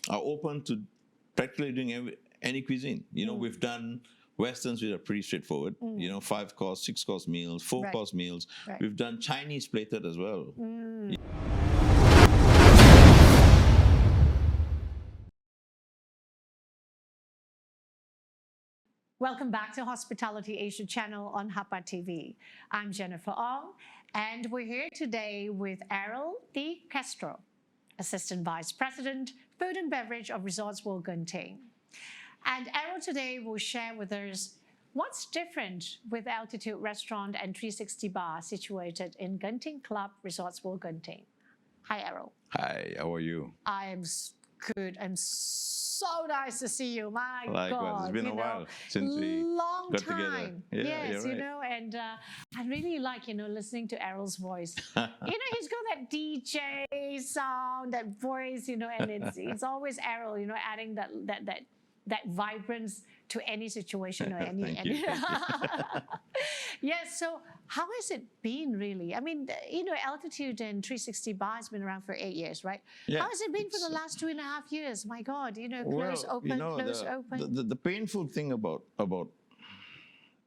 are open to practically doing any cuisine. We've done Westerns, which are pretty straightforward. 5-course, 6-course meals, 4-course meals. Right. We've done Chinese plated as well. Welcome back to Hospitality Asia channel on HAPA TV. I'm Jennifer Ong, and we're here today with Errol De Castro, Assistant Vice President, Food and Beverage of Resorts World Genting. And Errol today will share with us what's different with Altitude Restaurant and 360 Bar situated in Genting Club, Resorts World Genting. Hi, Errol. Hi, how are you? I am good and so nice to see you. My Likewise. God, It's been a while since we long got time. together. Yeah, yes, you're right. and I really like listening to Errol's voice. He's got that DJ sound, that voice, and it's always Errol, adding that vibrance to any situation or any. Thank you. Yes. So how has it been really? I mean, Altitude and 360 Bar has been around for 8 years, right? Yeah, how has it been for the last 2.5 years? My God, close, open, close, open. The painful thing about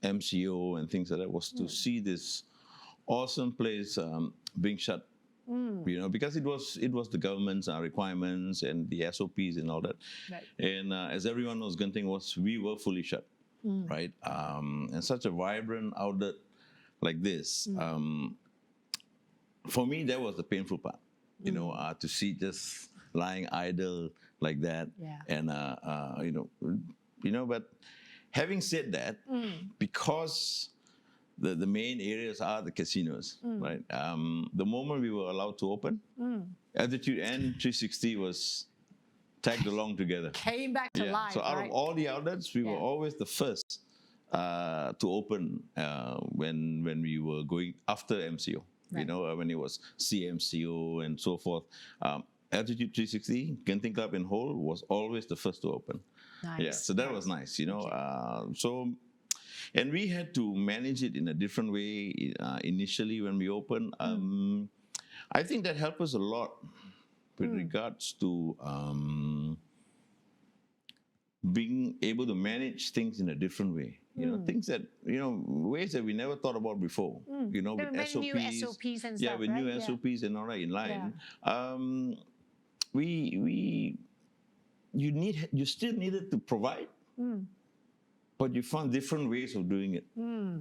MCO and things like that was to see this awesome place being shut. Because it was the government's requirements and the SOPs and all that. Right. And as everyone knows, Genting we were fully shut, right? And such a vibrant outlet like this, for me, that was the painful part, to see just lying idle like that. Yeah. And, but having said that, because the main areas are the casinos, right? The moment we were allowed to open, Altitude and 360 was tagged along together. Came back to life, So out of all the outlets, we were always the first to open when we were going after MCO, when it was CMCO and so forth. Altitude 360, Genting Club in whole, was always the first to open. Nice. Yeah, so that was nice, and we had to manage it in a different way initially when we opened. I think that helped us a lot with regards to being able to manage things in a different way. Things that, ways that we never thought about before. With SOPs. New SOPs and stuff, Yeah, with new SOPs and all that in line. You still needed to provide. But you found different ways of doing it, to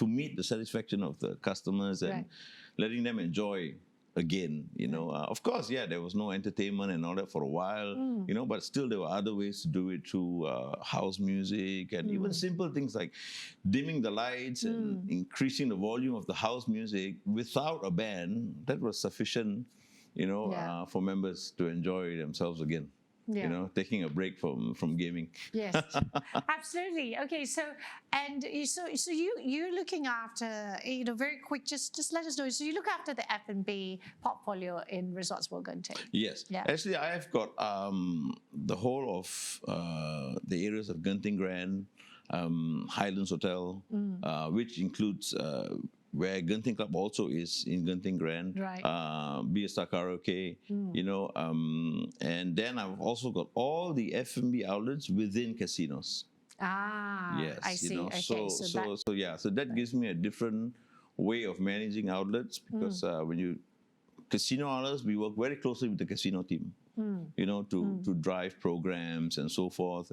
meet the satisfaction of the customers and letting them enjoy again, Of course, there was no entertainment and all that for a while, but still there were other ways to do it through house music and even simple things like dimming the lights and increasing the volume of the house music without a band. That was sufficient, for members to enjoy themselves again. Taking a break from gaming. Yes, absolutely. Okay, so you're looking after, very quick, just let us know. So you look after the F&B portfolio in Resorts World Genting. Yes. Yeah. Actually, I have got the whole of the areas of Genting Grand, Highlands Hotel, which includes where Genting Club also is in Genting Grand, right. Beer Star Karaoke, and then I've also got all the F&B outlets within casinos. Yes, I see. Okay, so that gives me a different way of managing outlets because casino outlets, we work very closely with the casino team. To drive programs and so forth,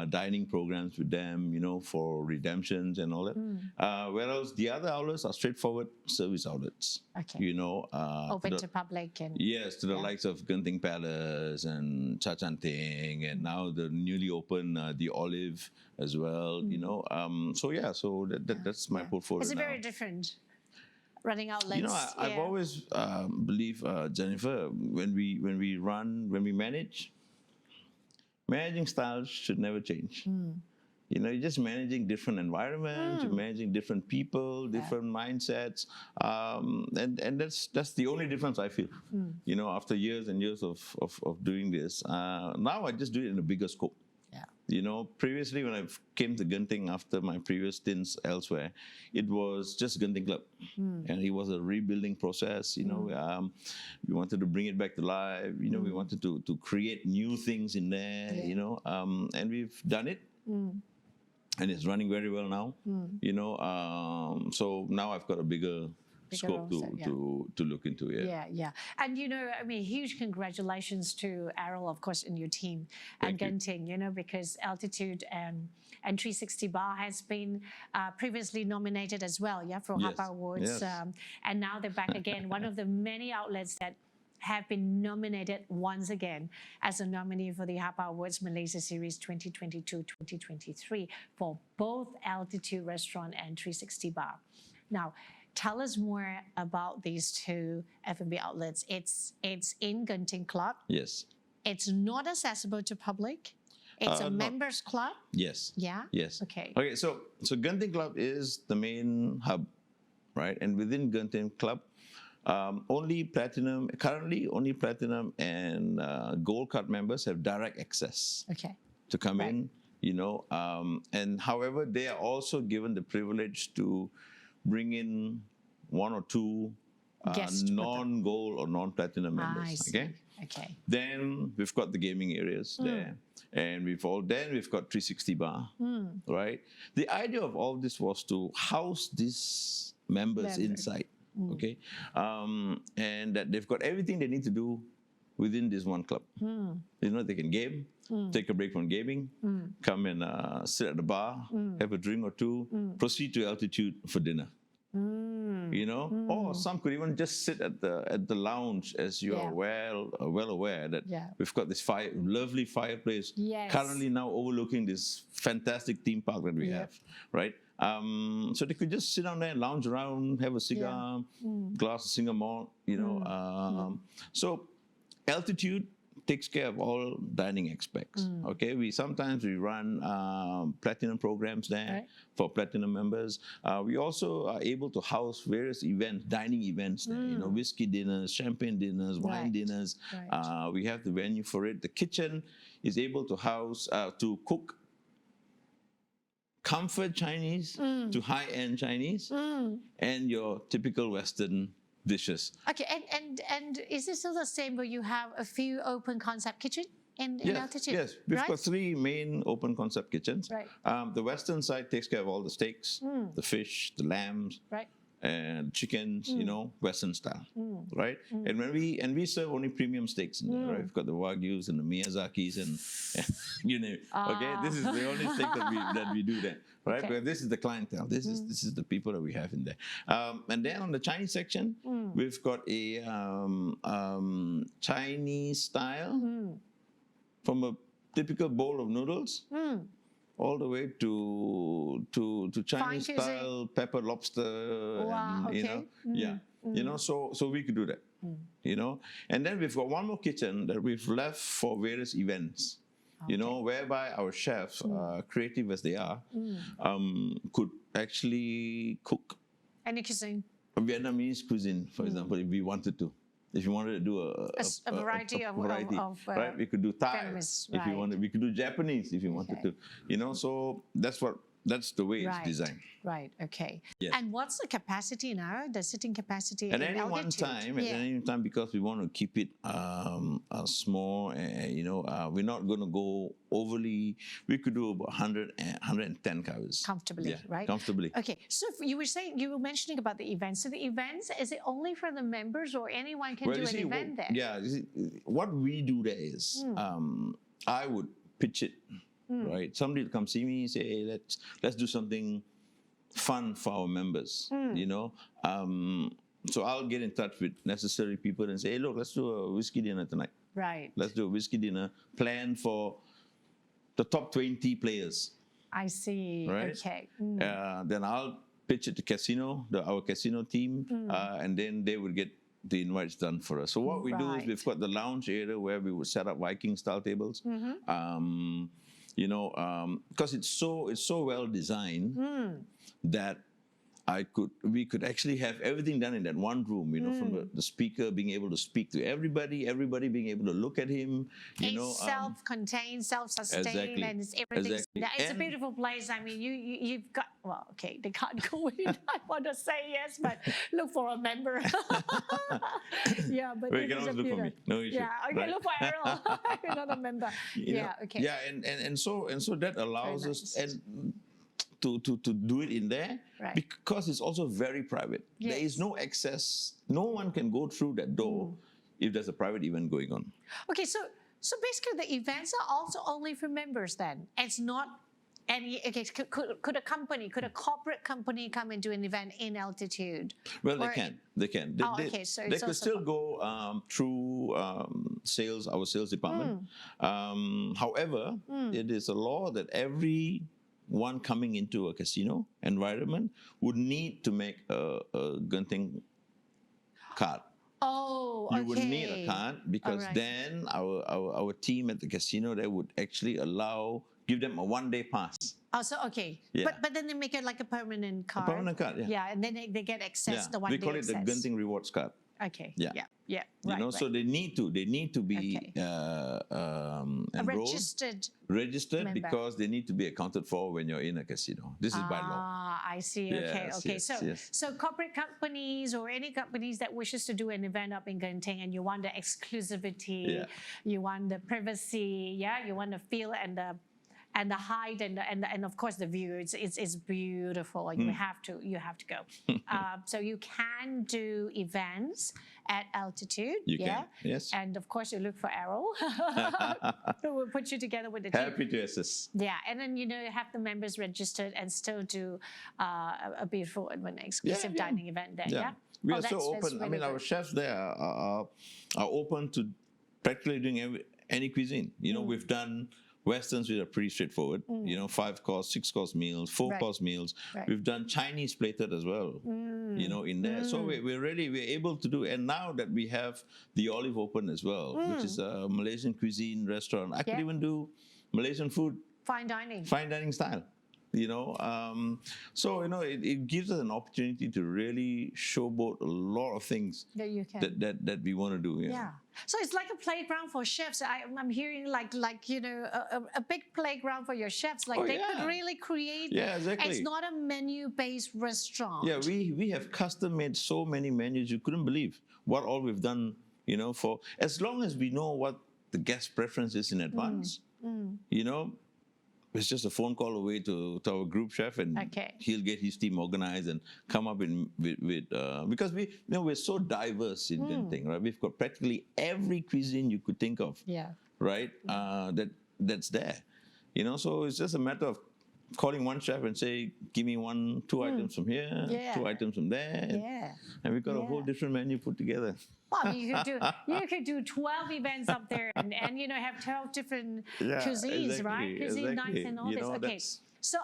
dining programs with them, for redemptions and all that. Whereas the other outlets are straightforward service outlets. Okay. Open to public and yes, to the likes of Genting Palace and Chachanting, and now the newly open the Olive as well. So that's my portfolio. Is it now. Very different? Running outlets. I've always believed, Jennifer, when we manage, managing styles should never change. You're just managing different environments, you're managing different people, different mindsets, and that's the only difference I feel. After years and years of doing this, now I just do it in a bigger scope. Yeah. You know, previously when I came to Genting after my previous stints elsewhere, it was just Genting Club. And it was a rebuilding process, you know. We wanted to bring it back to life, you know, we wanted to create new things in there, you know, and we've done it. And it's running very well now, you know. So now I've got a bigger scope to look into it. Yeah. And, you know, I mean, huge congratulations to Errol, of course, and your team and Genting, you know, because Altitude and 360 Bar has been previously nominated as well, for HAPA Awards. And now they're back again, one of the many outlets that have been nominated once again as a nominee for the HAPA Awards Malaysia Series 2022-2023 for both Altitude Restaurant and 360 Bar. Now, tell us more about these two F&B outlets. It's in Genting Club. Yes. It's not accessible to public. It's a members club. Yes. Yeah. Yes. Okay. Okay. So Genting Club is the main hub, right? And within Genting Club, currently only platinum and gold card members have direct access to come in, you know. And however, they are also given the privilege to bring in one or two non-gold or non-platinum members. Okay. Then we've got the gaming areas there, and we've got 360 Bar, right? The idea of all this was to house these members inside. Okay, and that they've got everything they need to do within this one club. You know, they can game, take a break from gaming, come and sit at the bar, have a drink or two, proceed to Altitude for dinner. You know, or some could even just sit at the lounge, as you are well aware that we've got this lovely fireplace currently now overlooking this fantastic theme park that we have, right? So they could just sit down there, lounge around, have a cigar, glass of single malt, you know. So Altitude takes care of all dining aspects. Okay, we sometimes run platinum programs there for platinum members. We also are able to house various events, dining events there. You know, whiskey dinners, champagne dinners, wine dinners. We have the venue for it. The kitchen is able to house to cook comfort Chinese to high-end Chinese and your typical Western dishes. Okay, and is it still the same where you have a few open concept kitchen in Altitude? Yes, we've got 3 main open concept kitchens. The Western side takes care of all the steaks, the fish, the lambs, and chickens, you know, Western style, right? And we serve only premium steaks in there, right? We've got the Wagyus and the Miyazakis and you know, okay, this is the only steak that we do there, right? But this is the clientele. This is the people that we have in there. And then on the Chinese section, we've got a Chinese style from a typical bowl of noodles. All the way to Chinese style pepper lobster, and, you know, you know, so we could do that, you know. And then we've got one more kitchen that we've left for various events, you know, whereby our chefs, creative as they are, could actually cook any cuisine, Vietnamese cuisine, for example, if we wanted to. If you wanted to do a variety, right? We could do Thai if you wanted. We could do Japanese if you wanted to. You know, so that's the way it's designed. Right. Okay. Yes. And what's the capacity now? The sitting capacity at any one time? At any time, because we want to keep it small. You know, we're not going to go overly. We could do about 110 covers comfortably, right? Comfortably. Okay. So you were mentioning about the events. So the events, is it only for the members, or anyone can do an event there? Yeah. You see, what we do there is, I would pitch it. Right, somebody will come see me and say, hey, let's do something fun for our members, you know. So I'll get in touch with necessary people and say, hey, look, let's do a whiskey dinner tonight. Right. Let's do a whiskey dinner planned for the top 20 players. I see. Right. Okay. Then I'll pitch it to casino, our casino team, and then they would get the invites done for us. So what we do is we've got the lounge area where we would set up Viking style tables. You know, because it's so well designed that we could actually have everything done in that one room, from the speaker being able to speak to everybody being able to look at him, It's self-contained, self-sustained, exactly, and it's everything's. exactly. It's a beautiful place. I mean, you've got. Well, okay, they can't go in. I want to say yes, but look for a member. Yeah, but you can always look for me. No issue. Yeah, okay, right? look for Errol. You're not a member. Okay. Yeah, and so that allows us to do it in there, because it's also very private. Yes. There is no access. No one can go through that door if there's a private event going on. Okay, so basically the events are also only for members then. It's not any. Okay, could a company, could a corporate company come and do an event in Ltitude? Well, they can. They can. Okay, so they it's could also still go through sales, our sales department. However, it is a law that everyone coming into a casino environment would need to make a Genting card. Oh, okay. You would need a card, because then our team at the casino, they would actually give them a one-day pass. Oh, so okay. Yeah. But then they make it like a permanent card. A permanent card, yeah. Yeah, and then they get access, the one-day access. We call it the Genting Rewards card. Okay. Yeah. Right, So they need to be enrolled, registered, member. because they need to be accounted for when you're in a casino. This is by law. Ah, I see. Okay. So corporate companies or any companies that wishes to do an event up in Genting, and you want the exclusivity, you want the privacy, you want the feel and the height and of course the view. It's beautiful. You have to go. So you can do events at Ltitude. You can, yes. And of course you look for Errol, who will put you together with the team. Happy to assist. Yeah, and then you have the members registered and still do a beautiful and exclusive dining event there. Yeah. We are so open. I mean, our chefs there are open to practically doing any cuisine. We've done Westerns, which are pretty straightforward. 5-course, 6-course meals, 4-course meals. We've done Chinese plated as well. In there. So we're able to do. And now that we have the Olive open as well, which is a Malaysian cuisine restaurant, I could even do Malaysian food, fine dining style. So it gives us an opportunity to really showboat a lot of things that you can that we want to do. Yeah. So it's like a playground for chefs. I'm hearing like a big playground for your chefs. Like they could really create. Yeah, exactly. It's not a menu-based restaurant. Yeah, we have custom made so many menus you couldn't believe what all we've done. For as long as we know what the guest preference is in advance. It's just a phone call away to our group chef, and he'll get his team organized and come up with because we're so diverse in Genting, right? We've got practically every cuisine you could think of, right? That's there, So it's just a matter of calling one chef and say, give me 2 items from here, 2 items from there, and we've got a whole different menu put together. Well, you could do 12 events up there and have 12 different cuisines, right? Cuisine nights and all this. Okay. So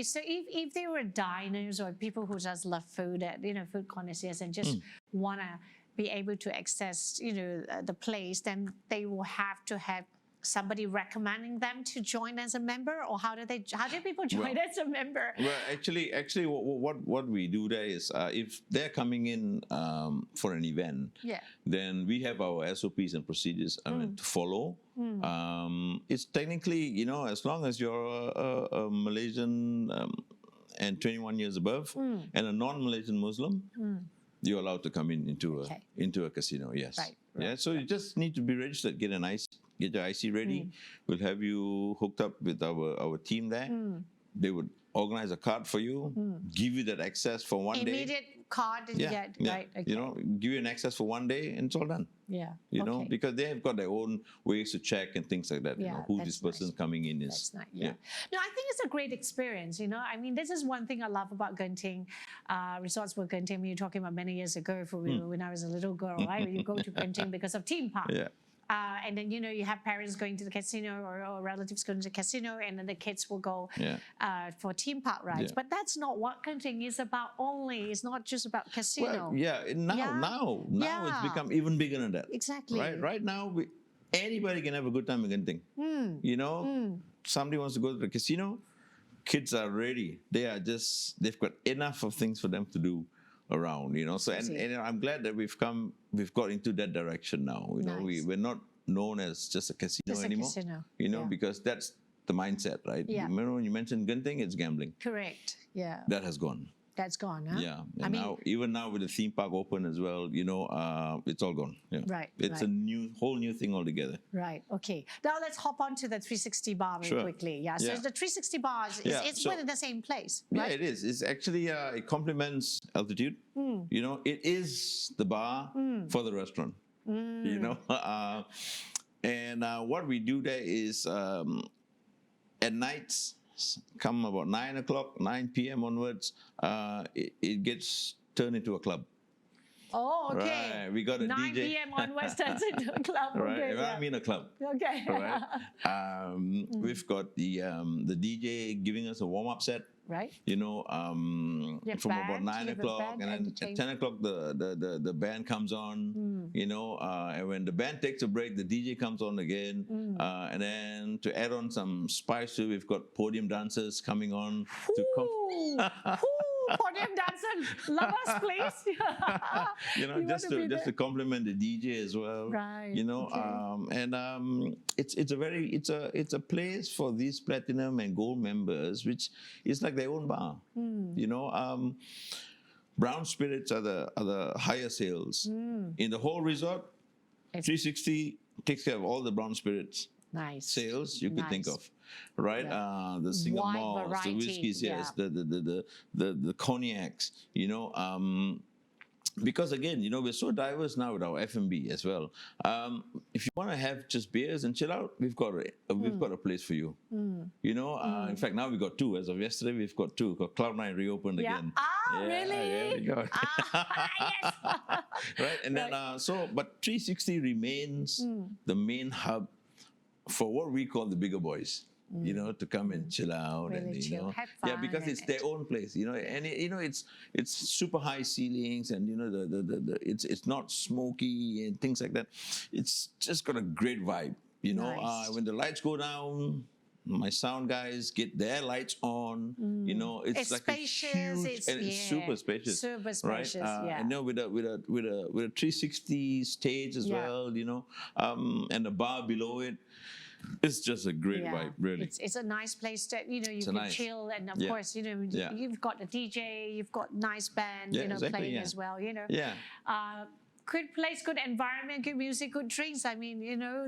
so if there were diners or people who just love food, food connoisseurs and just want to be able to access, the place, then they will have to have somebody recommending them to join as a member, or how do people join as a member? Well, actually, what we do there is if they're coming in for an event, then we have our SOPs and procedures to follow. It's technically, as long as you're a Malaysian and 21 years above and a non-Malaysian Muslim, you're allowed to come into a casino. Yes. Right. So you just need to be registered, get your IC ready. We'll have you hooked up with our team there. They would organize a card for you, give you that access for one day. Immediate card that you get, right? Okay. Give you an access for one day, and it's all done. Yeah. Because they have got their own ways to check and things like that. Who this person coming in is. That's nice. Yeah. No, I think it's a great experience. I mean, this is one thing I love about Genting, Resorts World Genting. You're talking about many years ago, when I was a little girl, right? You go to Genting because of theme park. Yeah. And then, you have parents going to the casino or relatives going to the casino, and then the kids will go for theme park rides. But that's not what Genting is about only. It's not just about casino. Well, now it's become even bigger than that. Exactly. Right now, anybody can have a good time in Genting. Somebody wants to go to the casino, kids are ready. They've got enough of things for them to do around, So, and I'm glad that we've got into that direction now. We're not known as just a casino anymore. Because that's the mindset, right? Remember when you mentioned Genting, it's gambling. Correct. Yeah. That has gone. That's gone, huh? Yeah. And even now with the theme park open as well, it's all gone. Yeah. Right. It's a whole new thing altogether. Right. Okay. Now let's hop on to the 360 bar very quickly. Yeah. So the 360 bars it's within the same place, right? Yeah, it is. It's actually it complements Altitude. It is the bar for the restaurant. And what we do there is at nights, come about 9 p.m. onwards, it gets turned into a club. Oh, okay. Right. We got a 9 DJ. p.m. onwards turns into a club. Right. Okay, I mean a club. Okay. Right. We've got the DJ giving us a warm-up set. Right. From about 9 o'clock, and then at 10 o'clock the band comes on. And when the band takes a break, the DJ comes on again. And then to add on some spice to it, we've got podium dancers coming on podium dancer, love us, please. just to compliment the DJ as well. Right. It's a place for these platinum and gold members, which is like their own bar. Brown spirits are the higher sales in the whole resort. 360 takes care of all the brown spirits. Sales you could think of, right? The single malts, the whiskeys, the cognacs, because again, we're so diverse now with our F&B as well. If you want to have just beers and chill out, we've got a place for you. In fact, now we've got two. As of yesterday, we've got two. Got Cloud9 reopened again. Really? Yeah, we got. Yes. Right, and then but 360 remains the main hub for what we call the bigger boys. To come and chill out, really and chill, have fun, because it's their own place, and it's super high ceilings, and it's not smoky and things like that. It's just got a great vibe, when the lights go down, my sound guys get their lights on. It's like spacious, a huge, it's super spacious, right? And with a 360 stage as well, and the bar below it. It's just a great vibe, really. It's a nice place that you can chill, and of course you've got the DJ, you've got nice band, playing as well. Good place, good environment, good music, good drinks. I mean,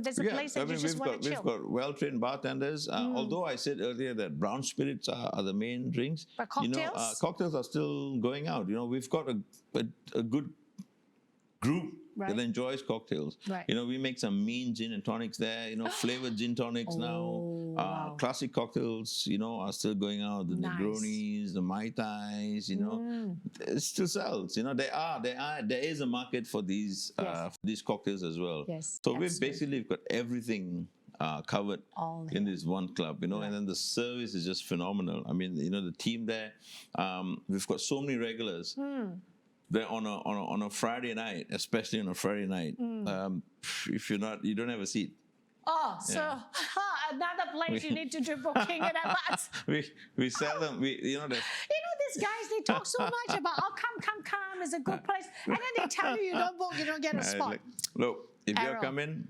there's a place that you just want to chill. We've got well-trained bartenders. Although I said earlier that brown spirits are the main drinks, but cocktails, cocktails are still going out. We've got a good group that enjoys cocktails. Right. We make some mean gin and tonics there, flavored gin tonics now. Classic cocktails, are still going out. The Negronis, the Mai Tais, it still sells. There is a market for these cocktails as well. Yes, so we've got everything covered in this one club, and then the service is just phenomenal. I mean, the team there, we've got so many regulars. Then on a Friday night, especially on a Friday night, if you don't have a seat. Oh, so another place you need to do booking in advance. we sell them. these guys, they talk so much about come is a good place, and then they tell you don't book, you don't get a spot. Look, if you're coming,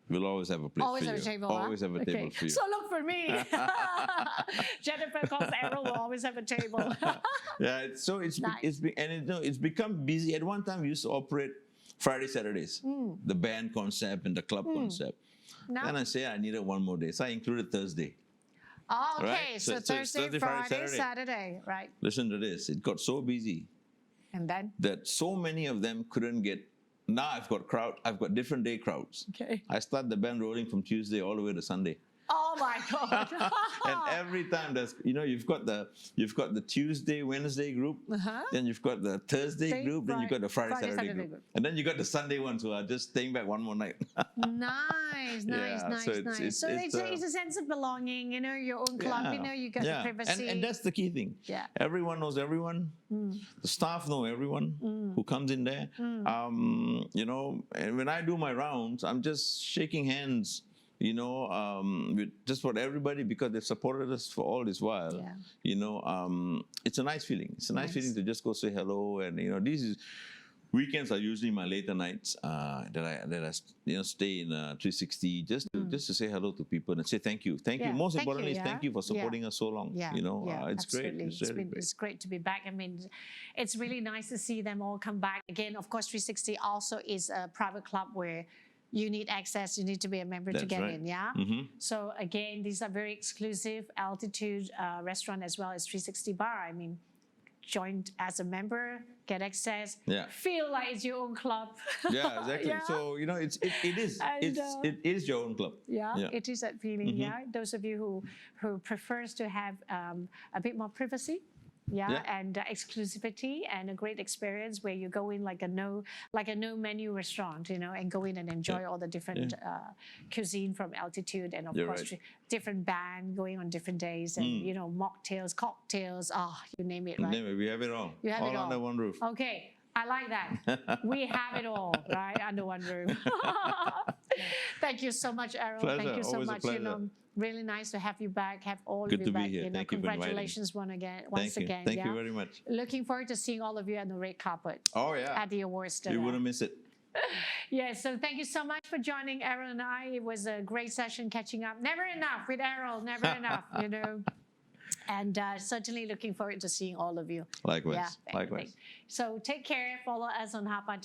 we'll always have a place for you. Have a table. Always have a table for you. So look for me. Jennifer calls Errol will always have a table. It's become busy. At one time, we used to operate Friday, Saturdays, the band concept and the club concept. Then I say I needed one more day, so I included Thursday. Oh, okay. Right? So Thursday, Friday, Saturday, right? Listen to this. It got so busy. And then? That so many of them couldn't get. Now I've got different day crowds. Okay. I start the band rolling from Tuesday all the way to Sunday. Oh my God! And every time there's, you've got the Tuesday, Wednesday group, then you've got the Thursday group, then you've got the Friday, Saturday group, and then you got the Sunday ones who are just staying back one more night. Nice. So it's a sense of belonging. Your own club. You get the privacy. And that's the key thing. Yeah. Everyone knows everyone. The staff know everyone who comes in there. And when I do my rounds, I'm just shaking hands just for everybody, because they've supported us for all this while. It's a nice feeling. It's a nice feeling to just go say hello. And weekends are usually my later nights that I stay in 360 just to say hello to people and say thank you. Most importantly, thank you for supporting us so long. It's great. It's great to be back. I mean, it's really nice to see them all come back again. Of course, 360 also is a private club where you need access, you need to be a member to get in, So again, these are very exclusive. Altitude restaurant as well as 360 bar. I mean, joined as a member, get access, feel like it's your own club. Yeah, exactly. So it is your own club. It is that feeling. Those of you who prefers to have a bit more privacy. And exclusivity and a great experience where you go in like a no menu restaurant, and go in and enjoy all the different cuisine from Altitude, and of course different band going on different days, and mocktails, cocktails, you name it, right? Name it. We have it all. You have all it all under one roof. Okay, I like that. We have it all, right, under one roof. Thank you so much, Errol. Pleasure. Thank you so Always much. A pleasure. Really nice to have you back. Have all Good of you to back. be here. Thank you for congratulations once again. Thank you very much. Looking forward to seeing all of you on the red carpet. Oh yeah. At the awards. You wouldn't miss it. So thank you so much for joining Errol and I. It was a great session catching up. Never enough with Errol. Never enough. And certainly looking forward to seeing all of you. Likewise. Likewise. So take care. Follow us on HAPA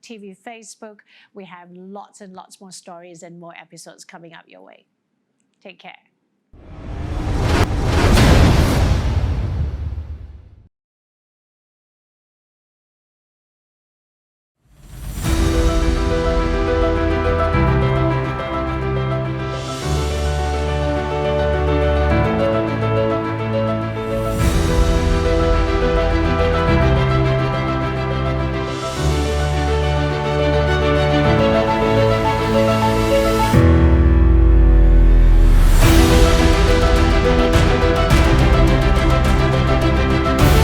TV Facebook. We have lots and lots more stories and more episodes coming up your way. Take care.